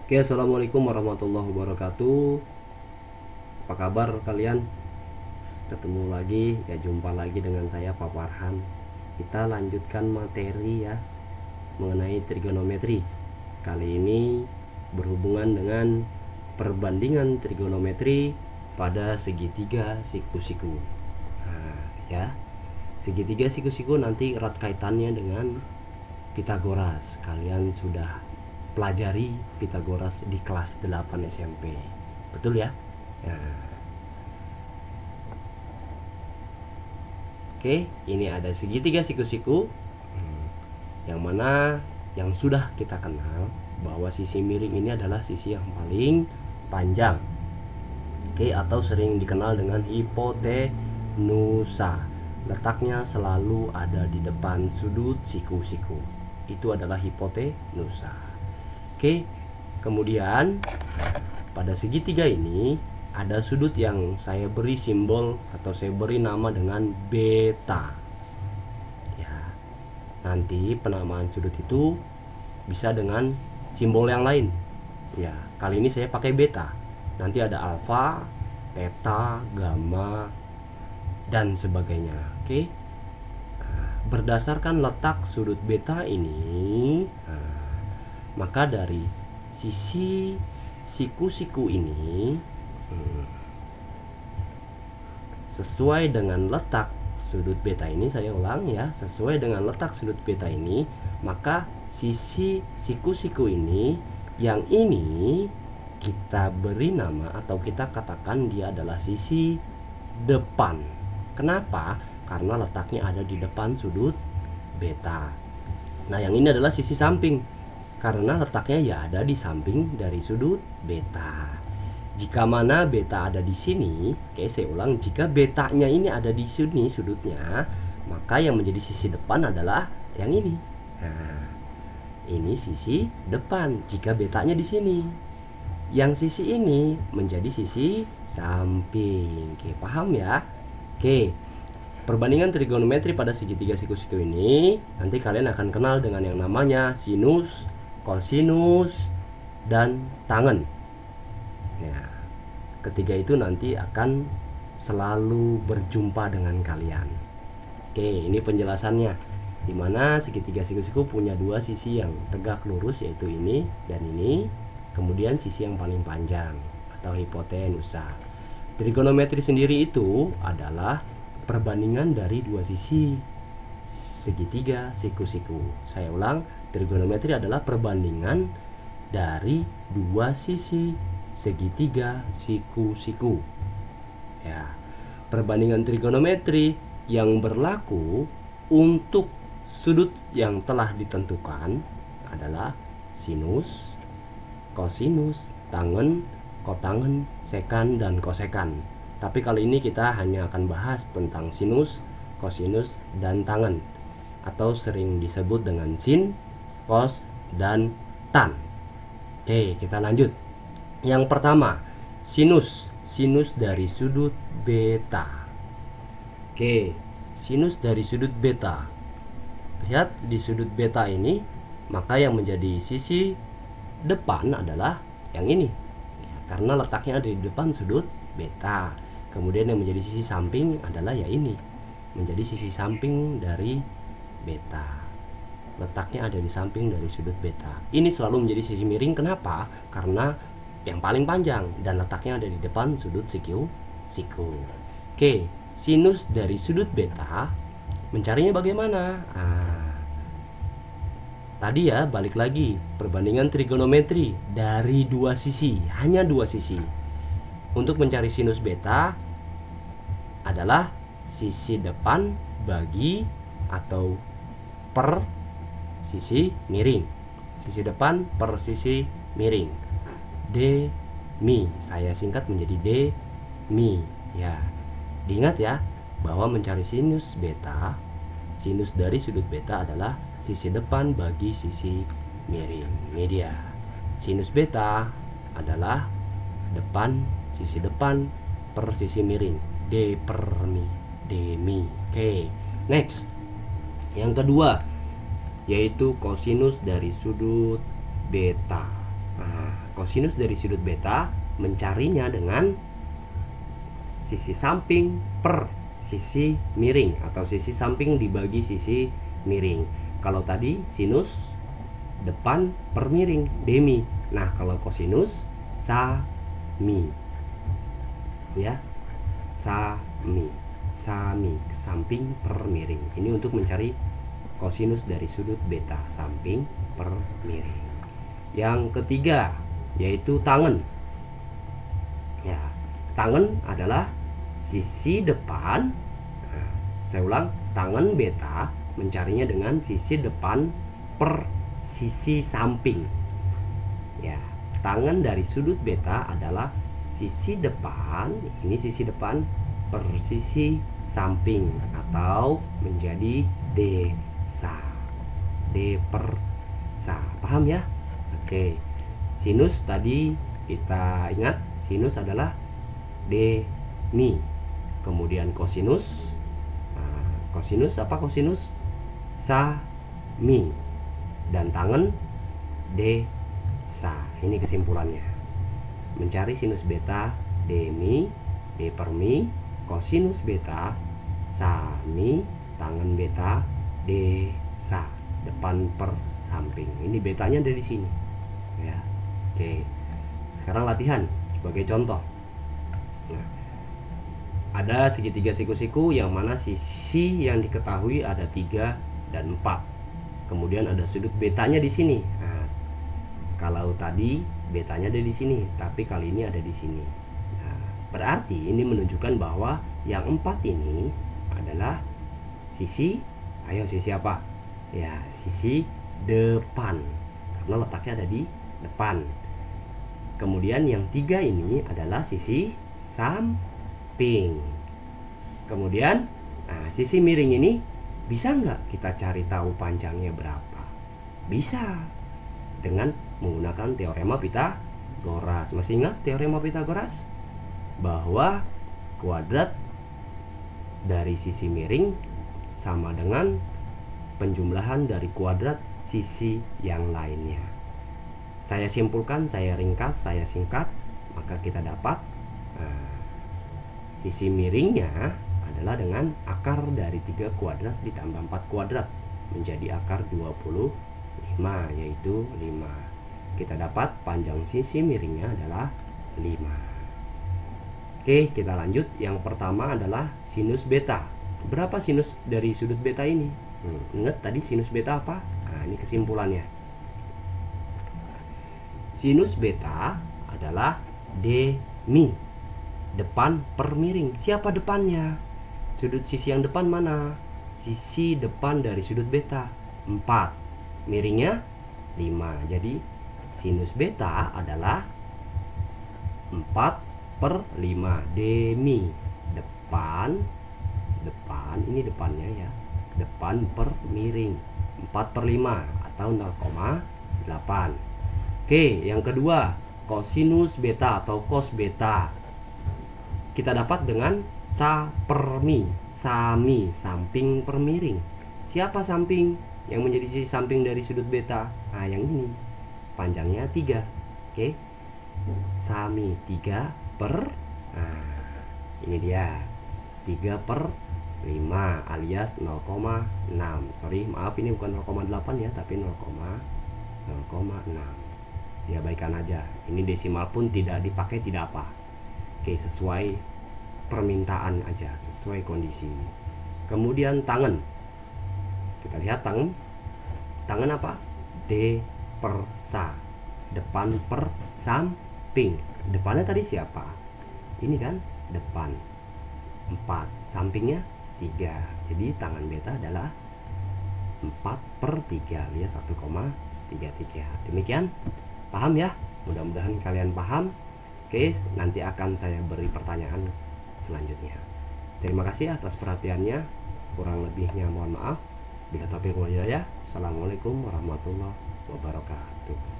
Oke, assalamualaikum warahmatullahi wabarakatuh. Apa kabar kalian? Ketemu lagi, ya jumpa lagi dengan saya Pak Farhan. Kita lanjutkan materi ya mengenai trigonometri. Kali ini berhubungan dengan perbandingan trigonometri pada segitiga siku-siku. Nah, ya, segitiga siku-siku nanti erat kaitannya dengan Pitagoras. Kalian sudah pelajari Pitagoras di kelas 8 SMP. Betul ya? Nah, oke, ini ada segitiga siku-siku yang mana yang sudah kita kenal bahwa sisi miring ini adalah sisi yang paling panjang. Oke, atau sering dikenal dengan hipotenusa. Letaknya selalu ada di depan sudut siku-siku. Itu adalah hipotenusa. Oke, kemudian pada segitiga ini ada sudut yang saya beri simbol atau saya beri nama dengan beta. Ya, nanti penamaan sudut itu bisa dengan simbol yang lain. Ya, kali ini saya pakai beta. Nanti ada alfa, theta, gamma, dan sebagainya. Oke. Berdasarkan letak sudut beta ini, maka dari sisi siku-siku ini sesuai dengan letak sudut beta ini, saya ulang ya, sesuai dengan letak sudut beta ini, maka sisi siku-siku ini yang ini kita beri nama atau kita katakan dia adalah sisi depan. Kenapa? Karena letaknya ada di depan sudut beta. Nah, yang ini adalah sisi samping karena letaknya ya ada di samping dari sudut beta. Jika mana beta ada di sini, oke, saya ulang, jika betanya ini ada di sini sudutnya, maka yang menjadi sisi depan adalah yang ini. Nah, ini sisi depan jika betanya di sini. Yang sisi ini menjadi sisi samping. Oke, paham ya? Oke. Perbandingan trigonometri pada segitiga siku-siku ini nanti kalian akan kenal dengan yang namanya sinus, kosinus, dan tangen. Ya, ketiga itu nanti akan selalu berjumpa dengan kalian. Oke, ini penjelasannya. Dimana segitiga siku-siku punya dua sisi yang tegak lurus, yaitu ini dan ini. Kemudian sisi yang paling panjang atau hipotenusa. Trigonometri sendiri itu adalah perbandingan dari dua sisi segitiga siku-siku. Saya ulang, trigonometri adalah perbandingan dari dua sisi segitiga siku-siku. Ya, perbandingan trigonometri yang berlaku untuk sudut yang telah ditentukan adalah sinus, kosinus, tangen, kotangen, sekan, dan kosekan. Tapi kali ini kita hanya akan bahas tentang sinus, kosinus, dan tangen, atau sering disebut dengan sin, kos, dan tan. Oke, kita lanjut. Yang pertama, sinus. Sinus dari sudut beta. Oke, sinus dari sudut beta. Lihat di sudut beta ini, maka yang menjadi sisi depan adalah yang ini. Karena letaknya ada di depan sudut beta. Kemudian yang menjadi sisi samping adalah ya ini. Menjadi sisi samping dari beta. Letaknya ada di samping dari sudut beta. Ini selalu menjadi sisi miring. Kenapa? Karena yang paling panjang dan letaknya ada di depan sudut siku. Oke, sinus dari sudut beta mencarinya bagaimana? Tadi ya, balik lagi, perbandingan trigonometri dari dua sisi, hanya dua sisi. Untuk mencari sinus beta adalah sisi depan bagi atau per sisi miring. Sisi depan per sisi miring. D mi, saya singkat menjadi D mi. Ya, diingat ya bahwa mencari sinus beta, sinus dari sudut beta adalah sisi depan bagi sisi miring. Ini dia. Sinus beta adalah depan, sisi depan per sisi miring. D per mi, D mi. Oke, next. Yang kedua yaitu kosinus dari sudut beta. Nah, kosinus dari sudut beta mencarinya dengan sisi samping per sisi miring, atau sisi samping dibagi sisi miring. Kalau tadi sinus depan per miring, demi. Nah, kalau kosinus sami. Ya. Sami, samping per miring. Ini untuk mencari kosinus dari sudut beta, samping per miring. Yang ketiga yaitu tangen. Ya, tangen adalah sisi depan. Nah, saya ulang, tangen beta mencarinya dengan sisi depan per sisi samping. Ya, tangen dari sudut beta adalah sisi depan, ini sisi depan per sisi samping, atau menjadi D sa. D per sa. Paham ya? Oke. Sinus tadi kita ingat, sinus adalah D mi. Kemudian kosinus. Nah, kosinus apa kosinus? Sa mi. Dan tangen D sa. Ini kesimpulannya. Mencari sinus beta D mi, D per mi, kosinus beta sa mi, tangen beta D sa, depan per samping. Ini betanya ada di sini. Ya. Oke. Sekarang latihan sebagai contoh. Nah, ada segitiga siku-siku yang mana sisi yang diketahui ada 3 dan 4. Kemudian ada sudut betanya di sini. Nah, kalau tadi betanya ada di sini, tapi kali ini ada di sini. Nah, berarti ini menunjukkan bahwa yang 4 ini adalah sisi, ayo sisi apa? Ya, sisi depan. Karena letaknya ada di depan. Kemudian yang 3 ini adalah sisi samping. Kemudian, nah, sisi miring ini bisa nggak kita cari tahu panjangnya berapa? Bisa. Dengan menggunakan teorema Pitagoras. Masih ingat teorema Pitagoras? Bahwa kuadrat dari sisi miring sama dengan penjumlahan dari kuadrat sisi yang lainnya. Saya simpulkan, saya ringkas, saya singkat, maka kita dapat sisi miringnya adalah dengan akar dari 3 kuadrat ditambah 4 kuadrat menjadi akar 25, yaitu 5. Kita dapat panjang sisi miringnya adalah 5. Oke, kita lanjut. Yang pertama adalah sinus beta. Berapa sinus dari sudut beta ini? Ingat tadi sinus beta apa? Nah, ini kesimpulannya. Sinus beta adalah D mi, depan per miring. Siapa depannya? Sudut sisi yang depan mana? Sisi depan dari sudut beta 4, miringnya 5. Jadi sinus beta adalah 4 per 5 D mi, depan ini depannya ya, depan per miring 4 per 5 atau 0,8. Oke, yang kedua kosinus beta atau cos beta kita dapat dengan sa per mi, sami, samping per miring. Siapa samping yang menjadi sisi samping dari sudut beta? Nah, yang ini panjangnya 3. Oke, sami 3 per, nah, ini dia 3 per 5 alias 0,6. Sorry, maaf, ini bukan 0,8 ya, tapi 0,6. Diabaikan aja. Ini desimal pun tidak dipakai, tidak apa. Oke, sesuai permintaan aja, sesuai kondisi. Kemudian tangen. Kita lihat tangen. Tangen apa? D per sa, depan per samping. Depannya tadi siapa? Ini kan depan 4, sampingnya 3. Jadi tangan beta adalah 4 per 3 alias 1,33. Demikian. Paham ya? Mudah-mudahan kalian paham. Oke, nanti akan saya beri pertanyaan selanjutnya. Terima kasih atas perhatiannya. Kurang lebihnya mohon maaf. Bila taufiq wal hidayah. Assalamualaikum warahmatullahi wabarakatuh.